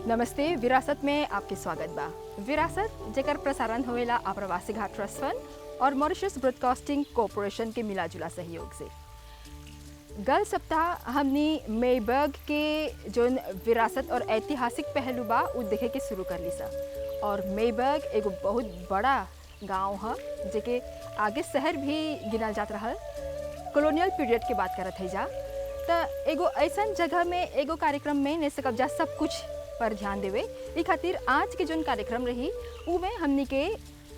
नमस्ते, विरासत में आपके स्वागत बा। विरासत जेकर प्रसारण होवेला आप्रवासी घाट ट्रस्ट फंड और मॉरिशस ब्रॉडकास्टिंग कॉरपोरेशन के मिलाजुला सहयोग से। गल सप्ताह हमने मेबर्ग के जोन विरासत और ऐतिहासिक पहलू बा उ देखे के शुरू कर ली सा। और मेबर्ग एगो बहुत बड़ा गांव है जेके आगे शहर भी गिनल जात रहल। कॉलोनियल पीरियड के बात करत है जा तो एगो ऐसा जगह में एगो कार्यक्रम में नहीं सकब जा सब कुछ पर ध्यान देवे। ई खातिर आज के जोन कार्यक्रम रही उ में हमनी के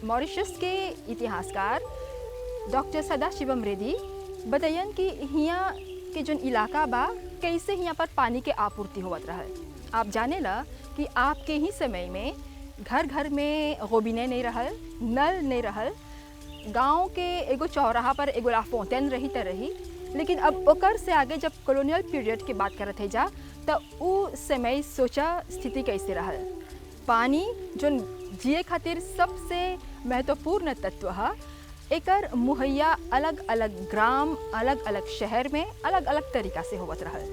मॉरिशस के इतिहासकार डॉक्टर सदाशिवम रेड्डी बतायन कि हियाँ के जोन इलाका बा कैसे हियाँ पर पानी के आपूर्ति होवत रहल। आप जाने ला कि आपके ही समय में घर घर में गोबिने नहीं रहल, नल नहीं रहल, गांव के एगो चौराहा पर एगो लाफोंटेन रही त रही। लेकिन अब ओकर से आगे जब कॉलोनियल पीरियड के बात करत है जा तो उ समय सोचा स्थिति कैसे रहल। पानी जो जिए खातिर सबसे महत्वपूर्ण तत्व है, एकर मुहैया अलग अलग ग्राम, अलग अलग शहर में अलग अलग तरीका से होवत रहल।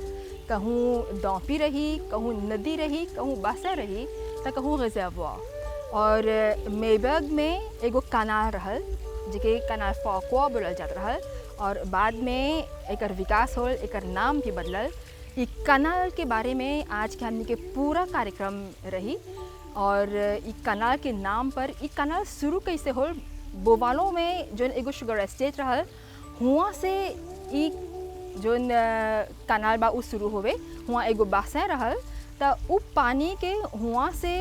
कहूँ डौपी रही, कहूँ नदी रही, कहूँ बासा रही, तो कहूँ रिजर्वॉर। और मेबर्ग में एगो कनाल रहल जेके कनाल फॉक्वा बोलल जात रहल। और बाद में एकर विकास होल, एकर नाम भी बदलल। ई कनाल के बारे में आज के हमनी के पूरा कार्यक्रम रही। और ई कनाल के नाम पर ई कनाल शुरू कैसे होल, बोवालो में जोन एगो शुगर एस्टेट रहल हुआ से ई जोन कनाल बा उ शुरू होवे। हुआ एगो बासा रहल तो उ पानी के हुआ से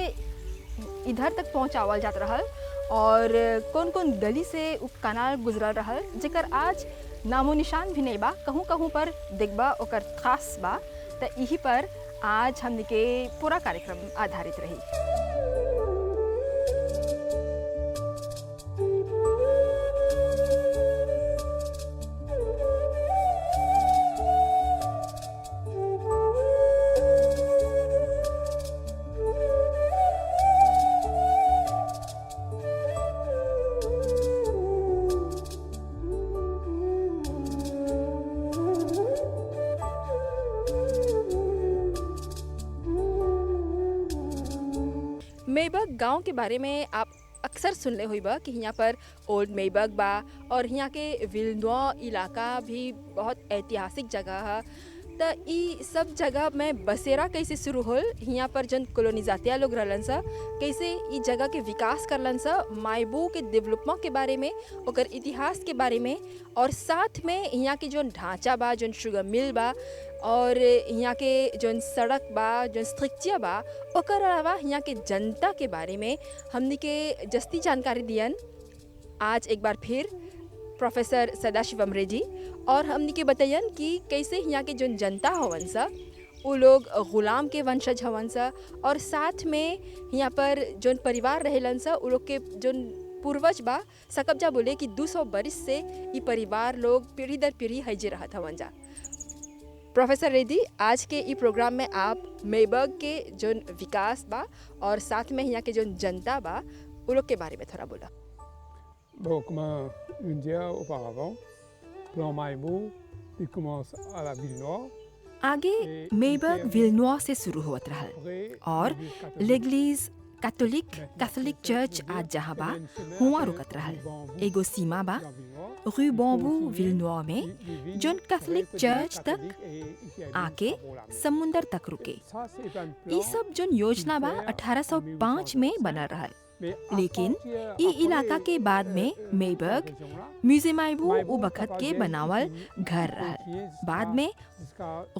इधर तक पहुँचावल जात रहल। और कौन कौन गली से उ कनाल गुजरल रहल जेकर आज नामो निशान भी नहीं बा। कहूँ कहूँ पर देखबा ओकर खास बा। तो यही पर आज हमने के पूरा कार्यक्रम आधारित रही। मेबर्ग गांव के बारे में आप अक्सर सुनले हुई बा कि यहाँ पर ओल्ड मेबर्ग बा और यहाँ के विल्नोआ इलाका भी बहुत ऐतिहासिक जगह है। तो ई सब जगह में बसेरा कैसे शुरू होल, यहाँ पर जन कॉलोनिजातिया लोग रहलन सा कैसे ई जगह के विकास करलन सा, मायबू के डेवलपमेंट के बारे में, ओकर इतिहास के बारे में, और साथ में यहाँ के जोन ढांचा बा, जोन शुगर मिल बा, और यहाँ के जोन सड़क बा, जोन स्ट्रक्चर बा, ओकर अलावा यहाँ के जनता के बारे में हमनी के जस्ती जानकारी दियन आज एक बार फिर प्रोफेसर सदाशिवम रेड्डी। और हमनी के बतायन कि कैसे यहाँ के जोन जनता हवन सा उ लोग गुलाम के वंशज हवन सा, और साथ में यहाँ पर जोन परिवार रहेलन सा उ लोग के जोन पूर्वज बा सकब्जा बोले कि 200 बरिस से ये परिवार लोग पीढ़ी दर पीढ़ी हैजे रहत हवन जा। प्रोफेसर रेड्डी, आज के ई प्रोग्राम में आप मेबर्ग के जोन विकास बा और साथ में यहाँ के जोन जनता बा उ लोग के बारे में थोड़ा बोला। Bon, comme on disait auparavant, Plan Maïbou, il commence à la ville nord. आगे मेबर्ग विल्नोआ से शुरू होत रहल और लेगलीज कैथोलिक चर्च आज जहाँ बा हुआ रुकत रहल। एगो सीमा बा रू बॉम्बू विल्नोआ में जोन कैथोलिक चर्च तक आके समुंदर तक रुके। ई सब जोन योजना बा 1805 में बनल रहल। लेकिन ई इलाका के बाद में मेबर्ग म्यूजे मायबू उ बखत के बनावल घर रहल। बाद में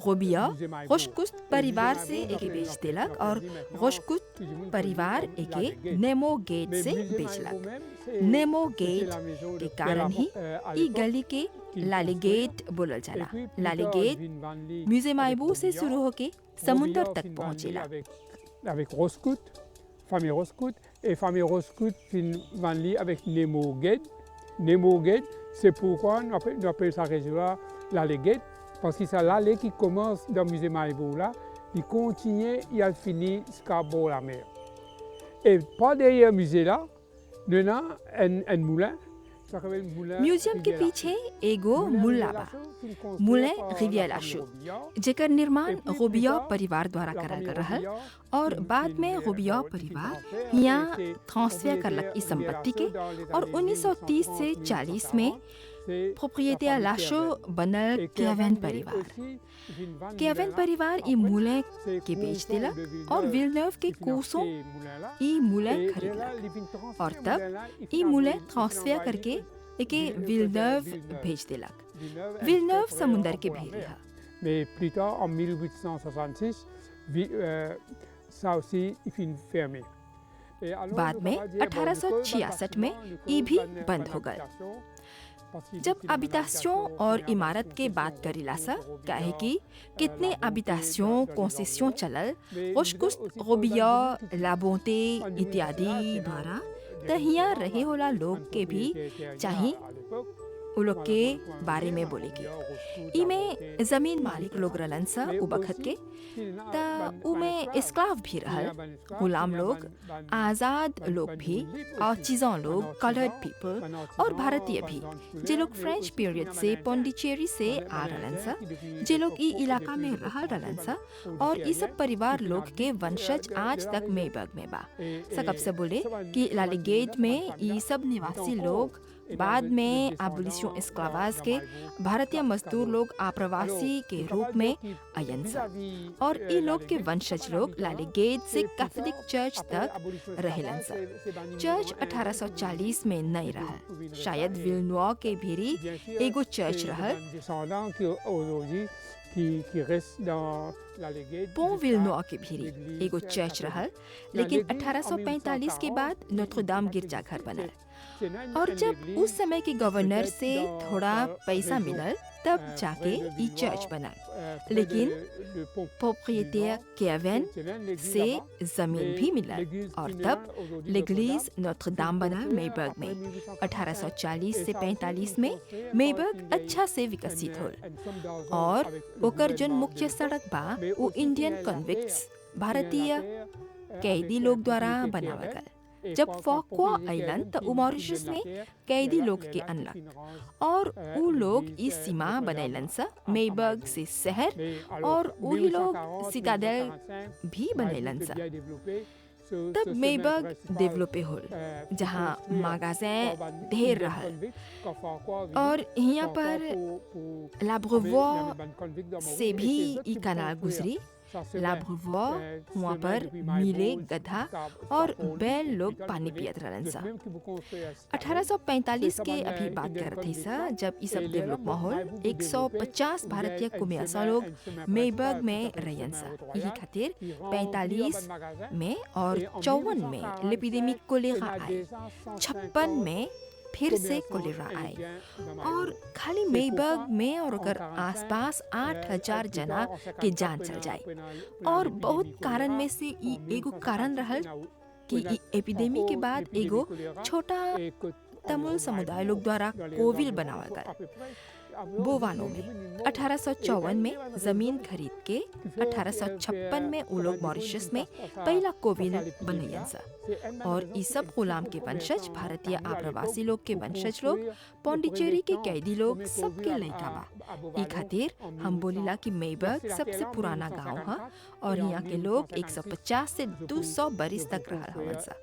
गोबिया गोशकुस्त परिवार से एके बेच देलक और गोशकुस्त परिवार एके नेमो गेट से बेचलक। नेमो गेट के कारण ही ई गली के लाले गेट बोलल जाला। लाले गेट म्यूजे मायबू से शुरू होके समुंदर तक पहुँचेला। Famille Roscout et famille Roscout van lier avec Nemo Gate. Nemo Gate, c'est pourquoi on appelle sa région l'allée Gate, parce que c'est l'allée qui commence dans le musée Maïbou là, il continue et il finit jusqu'à bord la mer. Et pas derrière le musée là, il y a un moulin, museum के पीछे एगो मुल्ला बा, मुले रिवियर लाशो, जेकर निर्माण रोबिया परिवार द्वारा करल गल रहल और बाद में रोबिया परिवार यहाँ ट्रांसफर करलक इस संपत्ति के और 1930 से 40 में प्रोप्रिएटर लाशो बनल केवेन परिवार। केवेन परिवार ई मुले के बेच दिलक और विलनेव के कोसों ई मुले खरीदलक और तब ई मुले ट्रांसफर करके एके विलनेव भेज दिलक। विलनेव समुंदर के भेरी है। Mais plus tard, en 1866, ça aussi, il finit fermé. बाद में 1866 में ये भी बंद हो गए। जब अबितासियों और इमारत के बात करीला सा काहे कि कितने अबितासियों कंसेसियों चलल कुछ रोबिया लाबोंते इत्यादि द्वारा तहिया रहे होला लोग के भी चाहे उ लोग के बारे में बोलेगी। इमे जमीन मालिक लोग रहलन सा उ बखत के त उमे स्क्लाव भी रहल, गुलाम लोग, आज़ाद लोग भी और चीज़ों लोग, कलर्ड पीपल और भारतीय भी जे लोग फ्रेंच पीरियड से पौंडीचेरी से आ रहलन सा, जे लोग ई इलाका में रहल रहलन सा और ई सब परिवार लोग के वंशज आज तक मेबर्ग में बा। सकब से बोले कि लालीगेट में ई सब निवासी लोग बाद में एबोलिशन एस्क्लावाज के भारतीय मजदूर लोग आप्रवासी के रूप में आयन सा और ये लोग के वंशज लोग लालीगेट से कैथोलिक चर्च तक रहेलन सा। चर्च 1840 में नहीं रहा, शायद विलनुआ के भीरी एगो चर्च रहल। पों विलनुआ के भीरी एगो चर्च रहल, लेकिन 1845 के बाद नोत्र-दाम गिरजाघर बनल और जब उस समय के गवर्नर से थोड़ा पैसा मिलल तब जाके ई चर्च बना। लेकिन प्रोप्रिएटर केवेन से जमीन भी मिलल और तब l'église नोत्र-दाम बना मेबर्ग में। 1840 से 45 में मेबर्ग अच्छा से विकसित होल और ओकर जन मुख्य सड़क बा वो इंडियन कन्विक्ट्स भारतीय कैदी लोग द्वारा बनावल गल। जब फॉक्वा आइलैंड तो मॉरिशस में कैदी लोग के अनलक और वो लोग इस सीमा बनैलन सा मेबर्ग से शहर और वही लोग सिटाडेल भी बनैलन सा। तब मेबर्ग डेवलपे होल जहाँ मागाज़ें ढेर रहल और यहाँ पर लाब्रवॉ से भी ई कनाल गुजरी। लाब्रवॉ वहाँ पर नीले गधा और बैल लोग पानी पियत रहलन सा। 1845 के अभी बात कर रही सा जब ये सब डेवलप होल 150 भारतीय कुमियासा लोग मेबर्ग में रहन सा। यही खातिर 45 में और 54 में एपिडेमिक कोलेरा आए, 56 में फिर से कोलेरा आए और खाली मेबर्ग में और अगर आसपास 8000 जना के जान चल जाए और बहुत कारण में से एगो कारण रहल कि एपिडेमी के बाद एगो छोटा तमिल समुदाय लोग द्वारा कोविल बनावल गया बोवानो में। 1854 में जमीन खरीद के 1856 में वो लोग मॉरिशस में पहला कोविल बनैन सा और इस सब गुलाम के वंशज भारतीय आप्रवासी लोग के वंशज लोग पौंडीचेरी के कैदी लोग सबके लइका बा। ई खातिर हम बोलीला कि मेबर्ग सबसे पुराना गांव है और यहाँ के लोग 150 से 200 बरिस तक रहल हवन सा।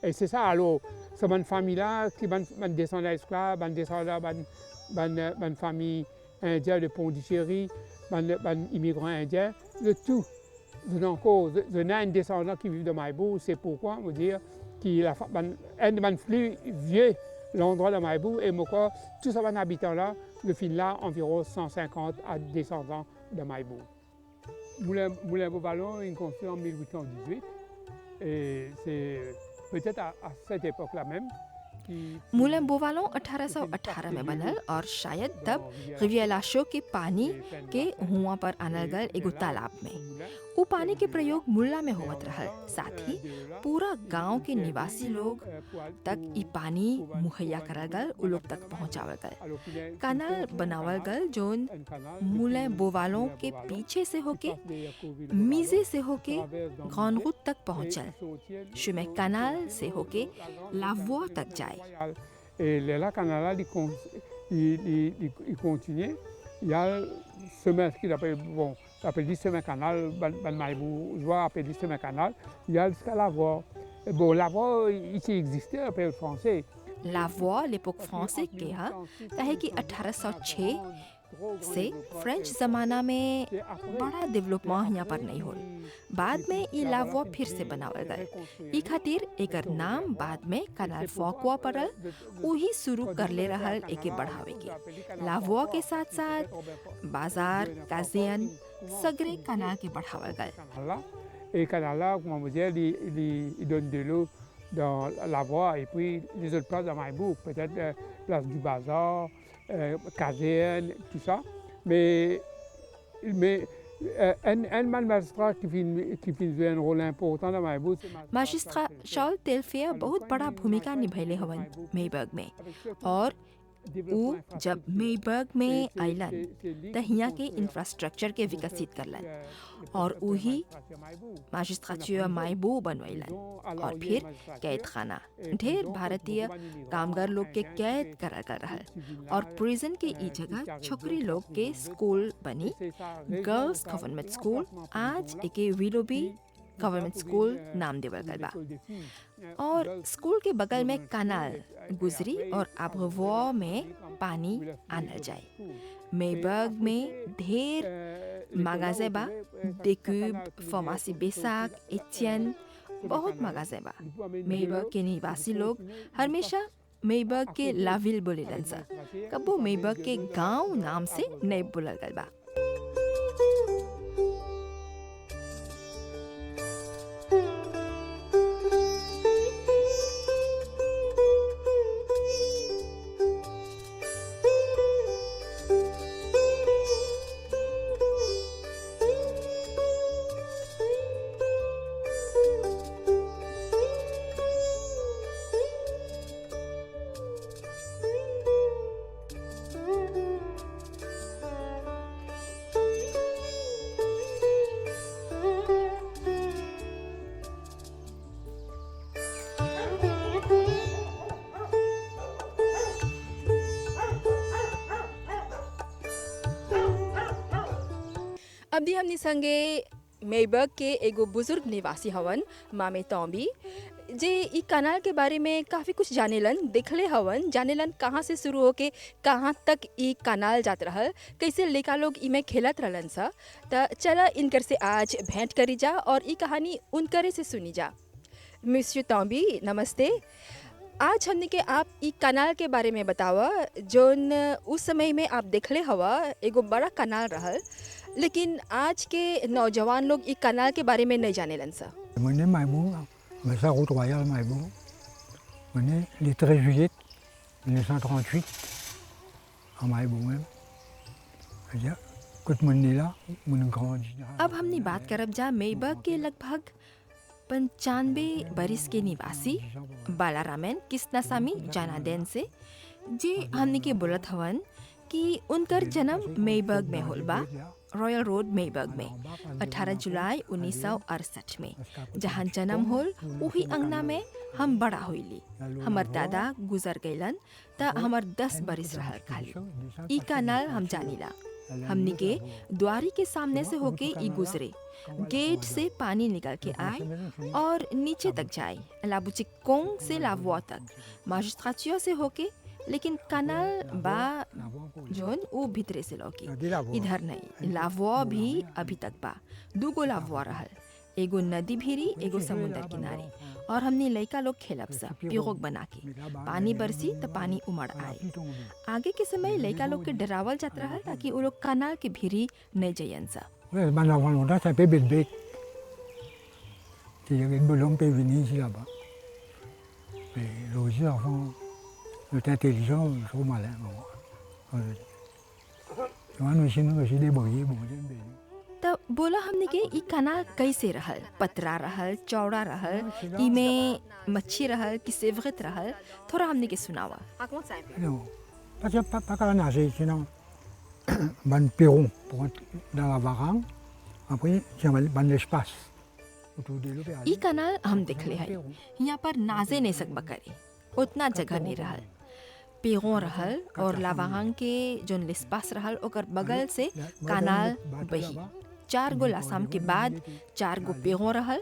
Et c'est ça, alors, c'est une famille-là qui est descendant esclaves, descendant d'une famille indienne de Pondichéry, d'un immigrant indien, de tout. Il y a un descendant qui vit de Maïbou, c'est pourquoi, on dire, un plus vieux l'endroit de Maïbou, et moi, tous ces habitants-là, le film là, environ 150 à descendants de Maïbou. Moulin Beauvallon est construit en 1818, et c'est peut-être à cette époque-là même. मूलन बोवालों 1818 में बनल और शायद तब रिवियर लाशो के पानी के हुआ पर आनल गल एगो तालाब में उ पानी के प्रयोग मुल्ला में होवत रहल। साथ ही पूरा गांव के निवासी लोग तक ई पानी मुहैया करल गल, उ लोग तक पहुंचावल गल। कनाल बनावल गल जोन मूलन बोवालों के पीछे से होके मीजे से होके ग्रानरूट तक पहुंचल। शुमे कनाल से होके लावोआ तक जाए। Et là, canal, il continue. Il y a le chemin qu'il appelle, bon, appelle du chemin canal, ban Maïbou, je vois, appelle du chemin canal. Il y a jusqu'à la voie. Bon, la voie, ici existait, appelle français. La voie, l'époque française के हा कहे कि 1806 से French ज़माना में बड़ा development यहाँ पर नहीं होल। बाद में ई लावो फिर से बनावल गए। ई खातिर एकर नाम बाद में कनाल फॉकवा पड़ल, उही शुरू कर ले रहल एके बढ़ावे के। लावो के साथ साथ बाजार, काजियन सगरे कनाल के बढ़ावल गए। Et canal là, comme on dit, il donne de l'eau dans la voie et puis les autres places dans Maïbouk, peut-être place du bazar, caserne, tout ça. Mais un magistrat qui finit jouer un rôle important dans Maïbouk, c'est माजिस्ट्रा शॉल तेल्फिया बहुत बड़ा भूमिका निभैले हवन मेबर्ग में। और उ जब मेबर्ग में आइलन त हिया के इंफ्रास्ट्रक्चर के विकसित करलन और उही माजिस्ट्रेचुर माइबो बनवैलन। और फिर कैद खाना ढेर भारतीय कामगार लोग के कैद करल कर रहल और प्रिजन के ई जगह छोकरी लोग के स्कूल बनी, गर्ल्स गवर्नमेंट स्कूल। आज एके विलोबी गवर्नमेंट स्कूल नाम देवल गल बा। और स्कूल के बगल में कनाल गुजरी और आबहवा में पानी आनल जाए। मेबर्ग में ढेर मगाजे बा, डेक्यूब, फार्मेसी बेसाक, एटियन, बहुत मगाजे बा। मेबर्ग के निवासी लोग हमेशा मेबर्ग के लाविल बोलेलन सा, कबो मेबर्ग के गांव नाम से नहीं बोलल गल बा। अभी हमनी संगे मेबर्ग के एगो बुजुर्ग निवासी हवन मामे तौबी, जे ई कनाल के बारे में काफ़ी कुछ जानेलन, देखले हवन, जानेलन कहाँ से शुरू होके कहाँ तक ई कनाल जात रहल, कैसे लड़का लोग ई में खेलत रहलन सा। त चला इनकर से आज भेंट करी जा और ई कहानी उनकरे से सुनी जा। मिस्टर तौबी नमस्ते। आज हमने के आप ई कनाल के बारे में बतावा जोन उस समय में आप देखले हवा एगो बड़ा कनाल रहल, लेकिन आज के नौजवान लोग ई कनाल के बारे में नहीं जानेलन सा। मैंने Maïbouk, mais ça route royale Maïbouk. मैंने le 13 juillet 1938 à Maïbouk même. C'est-à-dire कुछ महीने ला मन grandi. अब हमने बात करब जा मेबर्ग के लगभग 95 बरिस के निवासी बालारामन किस्नासामी जानादेन से, जे हमने के बोलत हवन कि उनकर जन्म मेबर्ग में होल बा, रॉयल रोड मेबर्ग में 18 जुलाई 1968 में। जहाँ जन्म होल वही अंगना में हम बड़ा होइली। हमर दादा गुजर गईलन त हमर 10 बरिस रहल खाली। ई कनाल हम जानीला, हमनी के द्वारी के सामने से होके ई गुजरे, गेट से पानी निकल के आए और नीचे तक जाए, लाबुचिक कोंग से लावुआ तक, माजिस्ट्रेचुर से होके, लेकिन कनाल बा जोन वो भीतरे से लौकी, इधर नहीं। लावुआ भी अभी तक बा, दूगो लावुआ रहल, एगो नदी भीरी एगो समुद्र किनारे। और हमने लड़का लोग खेलब सा पिरोग बना के, पानी बरसी तो पानी उमड़ आए। आगे के समय लड़का लोग के डरावल जात रहा ताकि वो लोग कनाल के भीरी नहीं जायन सा। Ben avant longtemps, c'est un peu bête. Il y avait une bonne peut venir ici là-bas. Mais loger avant, j'étais intelligent, trop malin. Nous aussi, nous aussi débrouillés, bon, तब बोला हमने के ई कनाल कैसे रहल, पतरा रहल, चौड़ा रहल, इमे मच्छी रहल कि सेवगत रहल, थोड़ा हमने के सुनावा। non, pas qu'à nager, sinon, ban perron pour entrer dans la varang, après, j'ai ban l'espace. autour de l'eau. ई कनाल हम देखले हैं, यहाँ पर नाजे नहीं सकबा करे, उतना जगह नहीं रहल। पेगों रहल और लावांग के जोन लिस्पास रहल ओकर बगल से कनाल बही। 4 गो लासाम के बाद 4 गो पेगों रहल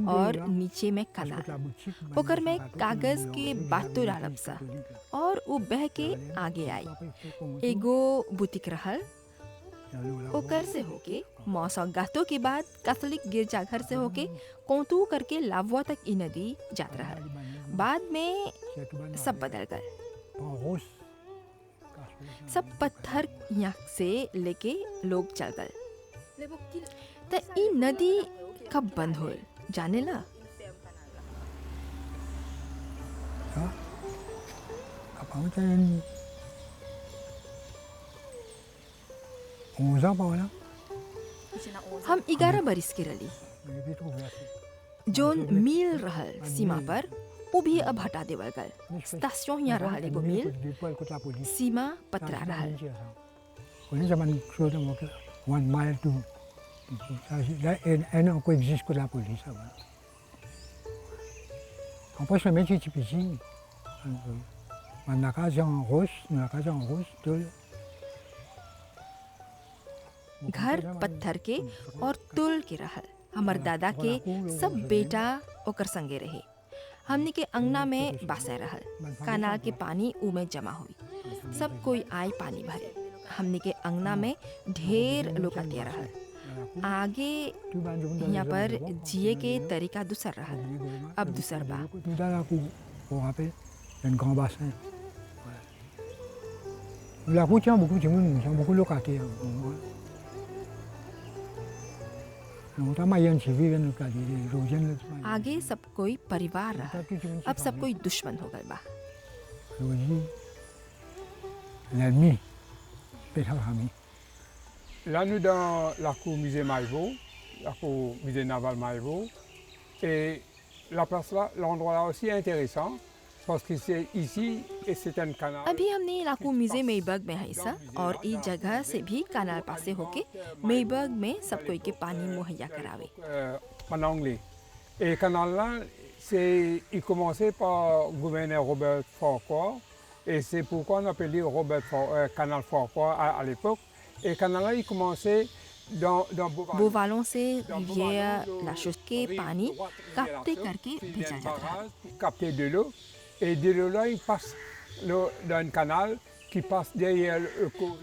और नीचे में कनाल। ओकर में कागज के बातों डालब सा और वो बह के आगे आई। एगो बुतिक रहल, ओकर से होके मौसा गातों के बाद कैथोलिक गिरजाघर से होके कोंतू करके लाववा तक ई नदी जात रहल। बाद में सब बदल गए, सब पत्थर यहाँ से लेके लोग चल गए। तो ई नदी कब बंद हो जाने ला? हम 11 बरिस के रली। जोन मील रहल सीमा पर वो भी अब हटा देवल गल। स्टेशन यहाँ रहल एगो मील, सीमा पतरा रहल। One mile to and encore existe que la police. Après, je mets petit petit. On a casé en rose, tout. घर पत्थर के और तुल के रहल। हमर दादा के सब बेटा ओकर संगे रहे। हमनी के अंगना में बासे रहल। कनाल के पानी ऊ में जमा हुई। सब कोई आए पानी भरे। हमनी के अंगना में ढेर लोग आते रहल। आगे यहाँ पर जिए के तरीका दूसर रहल, अब दूसर बा। आगे सब कोई परिवार रहल, अब सब कोई दुश्मन हो गए बा। Là, nous dans la cour musée Maïvo, la cour musée naval Maïvo, et la place là, l'endroit là aussi est intéressant parce que c'est ici et c'est un canal. अभी हमने लाकू म्यूजियम मेबर्ग में है सा और इस जगह से भी कनाल पासे होके मेबर्ग में सब कोई के पानी मुहैया करावे। En anglais. Et le canal là, il commençait par le gouverneur Robert Farquhar et c'est pourquoi on appelait canal Farquhar à l'époque. Et le canal là, il commençait dans बोवालों से रिवियर लाशों के पानी कापते करके भेजा जाता है। capter de l'eau et de l'eau là, il passe dans un canal qui passe derrière le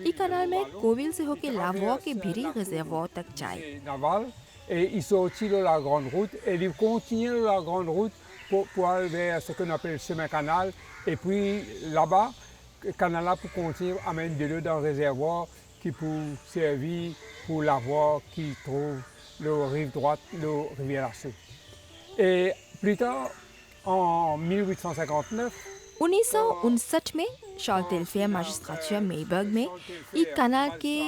ई कनाल में कोविल से होके लावो के भिरी रिजर्वोयर तक जाए। naval et il sortit de la grande route et il continue la grande route pour aller vers ce qu'on appelle le chemin canal et puis là-bas, le canal là pour continuer amène de l'eau dans le réservoir qui pour servir pour l'avoir qui trouve le rive droite, le rivière Lasso. Et plus tard, en 1859, 1959 में शॉल्टेल्फिया मैजिस्ट्रेचुरा मेबर्ग में ई कनाल के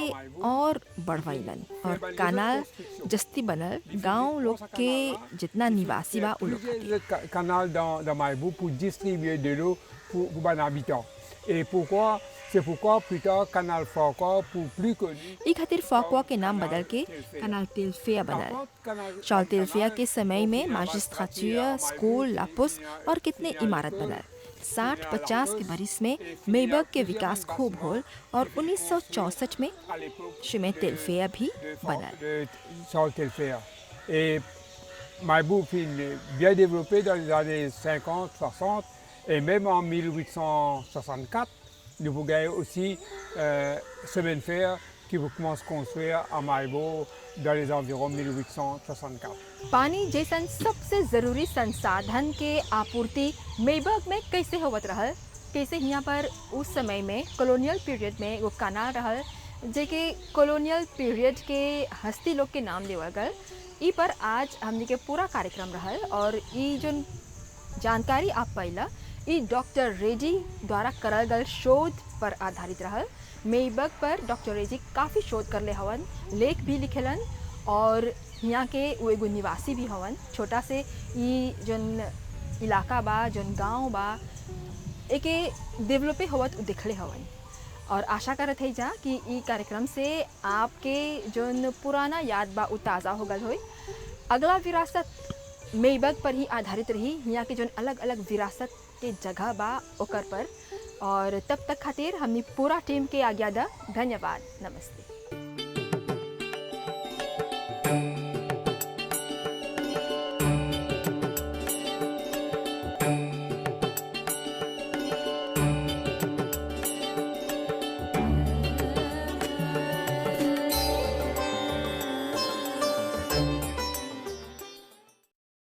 और बढ़वाइलन और कनाल जस्ती बनल गांव लोग के जितना निवासी बा उ लोग le canal dans Maïbo pour distribuer de l'eau pour les habitants. Et pourquoi? C'est pourquoi plus tard, canal Farquhar, pour plus connu. ई खातिर फाकुआ के नाम बदल के कनाल टेल्फिया बनल। शॉल्टेल्फिया के समय में मैजिस्ट्रेचुरा, स्कूल, लापुस और कितने इमारत बनल। 60-50 के बरिस में मेबर्ग के विकास खूब होल और 1964 में शिमे टेल्फिया भी बनल। Shortelfea. Et Maïbo fut bien développé dans les années 50, 60 et même en 1864. Nous vous gagnez aussi chemin de fer qui vous commence à construire à Maïbo dans les environs 1864. पानी जैसन सबसे जरूरी संसाधन के आपूर्ति मेबर्ग में कैसे होवत रहल, कैसे यहाँ पर उस समय में कॉलोनियल पीरियड में वो कनाल रहल जेके कॉलोनियल पीरियड के हस्ती लोग के नाम देवल गल। ई पर आज हमने के पूरा कार्यक्रम रहल और ई जो जानकारी आप पाइला ई डॉक्टर रेजी द्वारा करल गल शोध पर आधारित रहल। मेबग पर डॉक्टर रेजी काफ़ी शोध करले हवन, लेख भी लिखेलन और यहाँ के वो एगो निवासी भी हवन। छोटा से ई जन इलाका बा, जन गांव बा, एके डेवलपे होवत उ देखले हवन। और आशा करत है जा कि ई कार्यक्रम से आपके जन पुराना याद बा उ ताज़ा हो गल होई। अगला विरासत मेबग पर ही आधारित रही, यहाँ के जन अलग अलग विरासत के जगह बा ओकर पर। और तब तक खातिर हमनी पूरा टीम के आज्ञा दा। धन्यवाद, नमस्ते।